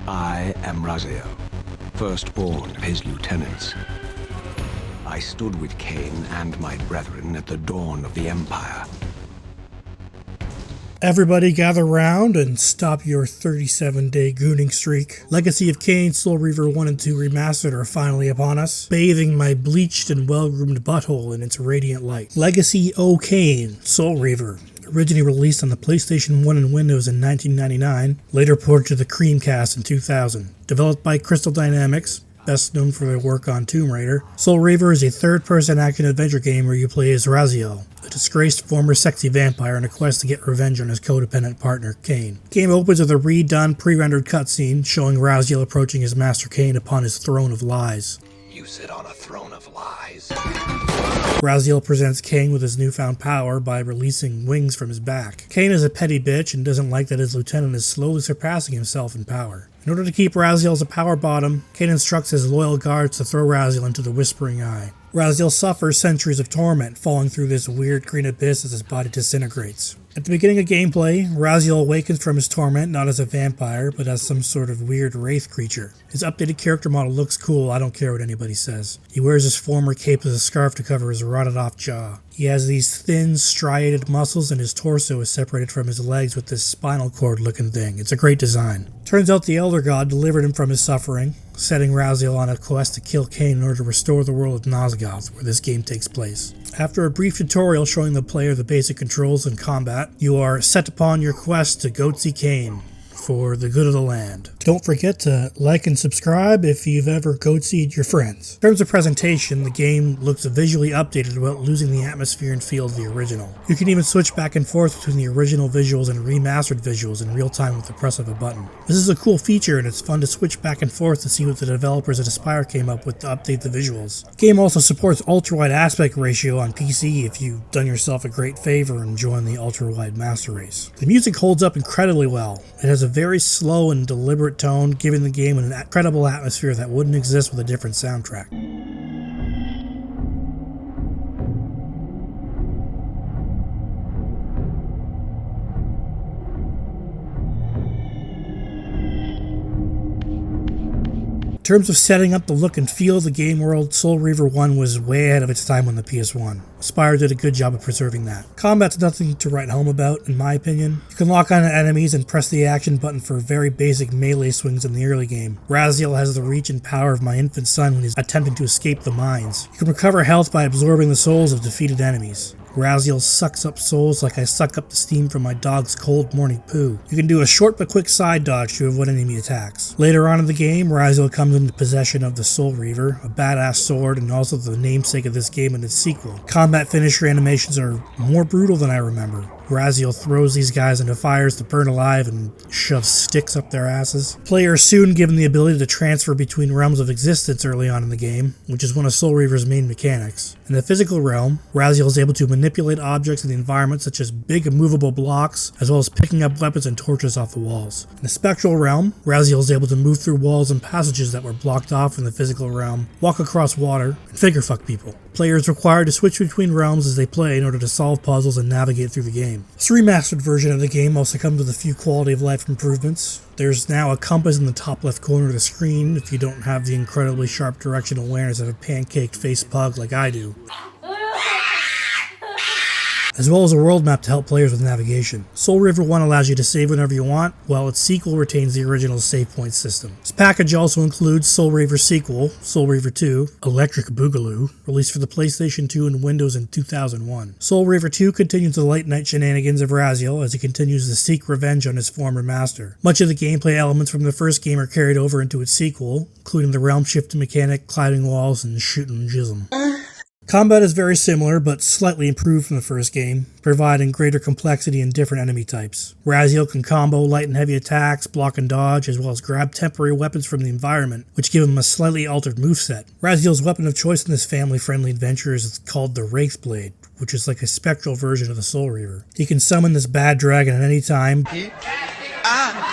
I am Raziel, firstborn of his lieutenants. I stood with Kain and my brethren at the dawn of the Empire. Everybody gather round and stop your 37-day gooning streak. Legacy of Kain, Soul Reaver 1 and 2 Remastered are finally upon us, bathing my bleached and well-groomed butthole in its radiant light. Legacy O Kain, Soul Reaver, originally released on the PlayStation 1 and Windows in 1999, later ported to the Creamcast in 2000. Developed by Crystal Dynamics, best known for their work on Tomb Raider, Soul Reaver is a third-person action-adventure game where you play as Raziel, a disgraced former sexy vampire on a quest to get revenge on his codependent partner, Kain. The game opens with a redone, pre-rendered cutscene showing Raziel approaching his master Kain upon his throne of lies. You sit on a throne of lies. Raziel presents Kain with his newfound power by releasing wings from his back. Kain is a petty bitch and doesn't like that his lieutenant is slowly surpassing himself in power. In order to keep Raziel as a power bottom, Kain instructs his loyal guards to throw Raziel into the Whispering Eye. Raziel suffers centuries of torment, falling through this weird green abyss as his body disintegrates. At the beginning of gameplay, Raziel awakens from his torment not as a vampire, but as some sort of weird wraith creature. His updated character model looks cool, I don't care what anybody says. He wears his former cape as a scarf to cover his rotted off jaw. He has these thin, striated muscles and his torso is separated from his legs with this spinal cord looking thing. It's a great design. Turns out the Elder God delivered him from his suffering, setting Raziel on a quest to kill Kain in order to restore the world of Nosgoth, where this game takes place. After a brief tutorial showing the player the basic controls in combat, you are set upon your quest to Goatsy Kain for the good of the land. Don't forget to like and subscribe if you've ever goatseed your friends. In terms of presentation, the game looks visually updated without losing the atmosphere and feel of the original. You can even switch back and forth between the original visuals and remastered visuals in real time with the press of a button. This is a cool feature and it's fun to switch back and forth to see what the developers at Aspyr came up with to update the visuals. The game also supports ultra-wide aspect ratio on PC if you've done yourself a great favor and joined the ultra-wide master race. The music holds up incredibly well. It has a very slow and deliberate tone, giving the game an incredible atmosphere that wouldn't exist with a different soundtrack. In terms of setting up the look and feel of the game world, Soul Reaver 1 was way ahead of its time on the PS1. Aspyr did a good job of preserving that. Combat's nothing to write home about, in my opinion. You can lock on enemies and press the action button for very basic melee swings in the early game. Raziel has the reach and power of my infant son when he's attempting to escape the mines. You can recover health by absorbing the souls of defeated enemies. Raziel sucks up souls like I suck up the steam from my dog's cold morning poo. You can do a short but quick side dodge to avoid enemy attacks. Later on in the game, Raziel comes into possession of the Soul Reaver, a badass sword and also the namesake of this game and its sequel. Combat finisher animations are more brutal than I remember. Raziel throws these guys into fires to burn alive and shoves sticks up their asses. Players soon given the ability to transfer between realms of existence early on in the game, which is one of Soul Reaver's main mechanics. In the physical realm, Raziel is able to manipulate objects in the environment such as big immovable blocks, as well as picking up weapons and torches off the walls. In the spectral realm, Raziel is able to move through walls and passages that were blocked off in the physical realm, walk across water, and figure fuck people. Players required to switch between realms as they play in order to solve puzzles and navigate through the game. This remastered version of the game also comes with a few quality of life improvements. There's now a compass in the top left corner of the screen if you don't have the incredibly sharp directional awareness of a pancaked faced pug like I do, as well as a world map to help players with navigation. Soul Reaver 1 allows you to save whenever you want, while its sequel retains the original save point system. This package also includes Soul Reaver sequel, Soul Reaver 2, Electric Boogaloo, released for the PlayStation 2 and Windows in 2001. Soul Reaver 2 continues the late-night shenanigans of Raziel as he continues to seek revenge on his former master. Much of the gameplay elements from the first game are carried over into its sequel, including the realm shifting mechanic, climbing walls, and shooting jism. Combat is very similar, but slightly improved from the first game, providing greater complexity and different enemy types. Raziel can combo light and heavy attacks, block and dodge, as well as grab temporary weapons from the environment, which give him a slightly altered moveset. Raziel's weapon of choice in this family-friendly adventure is called the Wraith Blade, which is like a spectral version of the Soul Reaver. He can summon this bad dragon at any time,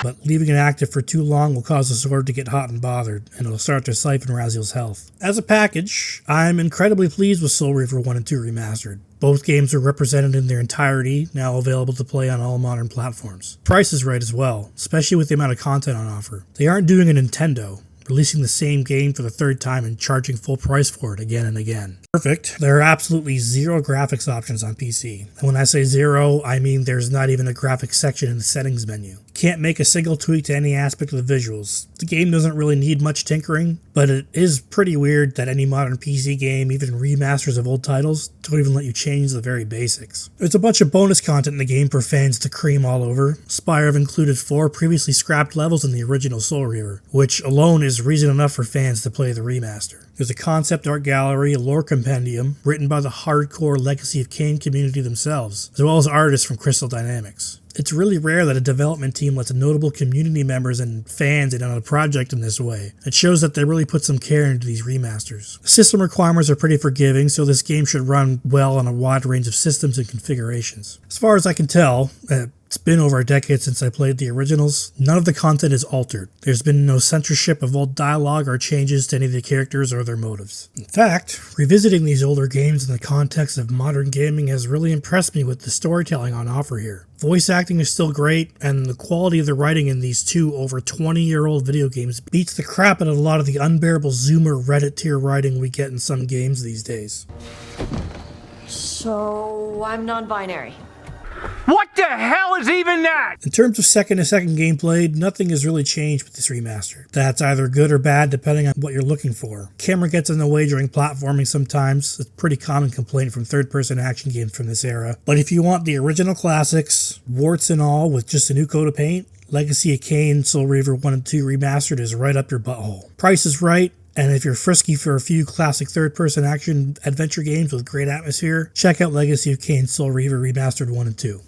but leaving it active for too long will cause the sword to get hot and bothered, and it'll start to siphon Raziel's health. As a package, I'm incredibly pleased with Soul Reaver 1 and 2 Remastered. Both games are represented in their entirety, now available to play on all modern platforms. Price is right as well, especially with the amount of content on offer. They aren't doing a Nintendo, releasing the same game for the third time and charging full price for it again and again. Perfect. There are absolutely zero graphics options on PC. And when I say zero, I mean there's not even a graphics section in the settings menu. Can't make a single tweak to any aspect of the visuals. The game doesn't really need much tinkering, but it is pretty weird that any modern PC game, even remasters of old titles, don't even let you change the very basics. There's a bunch of bonus content in the game for fans to cream all over. Spire have included 4 previously scrapped levels in the original Soul Reaver, which alone is reason enough for fans to play the remaster. There's a concept art gallery, a lore compendium, written by the hardcore Legacy of Kain community themselves, as well as artists from Crystal Dynamics. It's really rare that a development team lets notable community members and fans in on a project in this way. It shows that they really put some care into these remasters. System requirements are pretty forgiving, so this game should run well on a wide range of systems and configurations. As far as I can tell, it's been over a decade since I played the originals. None of the content is altered. There's been no censorship of old dialogue or changes to any of the characters or their motives. In fact, revisiting these older games in the context of modern gaming has really impressed me with the storytelling on offer here. Voice acting is still great, and the quality of the writing in these 2 over 20-year-old video games beats the crap out of a lot of the unbearable Zoomer Reddit tier writing we get in some games these days. So, I'm non-binary. What the hell is even that? In terms of second-to-second gameplay, nothing has really changed with this remaster. That's either good or bad depending on what you're looking for. Camera gets in the way during platforming sometimes. It's a pretty common complaint from third-person action games from this era. But if you want the original classics, warts and all, with just a new coat of paint, Legacy of Kain, Soul Reaver 1 and 2 Remastered is right up your butthole. Price is right, and if you're frisky for a few classic third-person action adventure games with great atmosphere, check out Legacy of Kain, Soul Reaver Remastered 1 and 2.